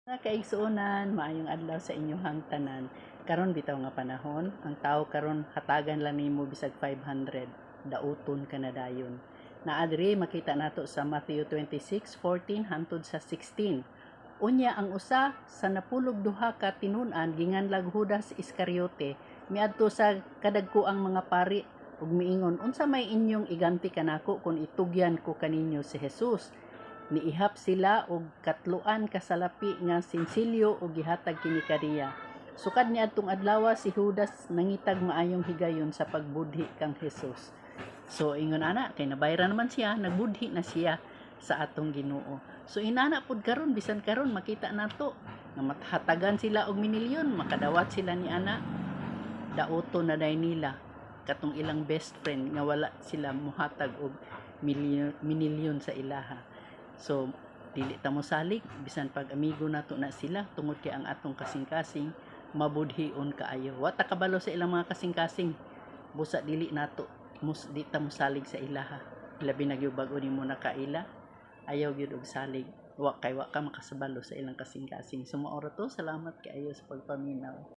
Mga kaigsuonan, maayong adlaw sa inyong tanan. Karon bitaw nga panahon, ang tao karon hatagan lang nimo bisag 500, dauton ka na dayon. Naadri makita nato sa Matthew 26:14 hangtod sa 16. Unya ang usa sa napulog duha ka tinun-an ginganlag Judas Iscariote miadto sa kadagkoang mga pari ug miingon, unsa may inyong iganti kanako kung itugyan ko kaninyo si Jesus? Niihap sila og katluan ka salapi nga sinsilyo ug gihatag kini kaniya. Sukad niadtong adlaw si Judas nangitag maayong higayon sa pagbudhi kang Jesus. So ingon ana kay nabayran naman siya, nagbudhi na siya sa atong Ginoo. So inana pud karon bisan karon makita nato nga mathatagan sila og minilyon, makadawat sila ni ana. Daoto na day nila katong ilang best friend nga wala sila muhatag og minilyon sa ilaha. So dili ta mo salig bisan pag amigo nato na sila tungod kay ang atong kasing-kasing mabudhion kaayo. Wa ta kabalo sa ilang mga kasing-kasing. Busa dili nato di ta mo salig sa ilaha. Labi na gyud bag-o nimo nakaila, ayaw gyud og salig. Wa ka makasabalo sa ilang kasing-kasing. Sumuoro to, salamat kaayo sa pagpaminaw.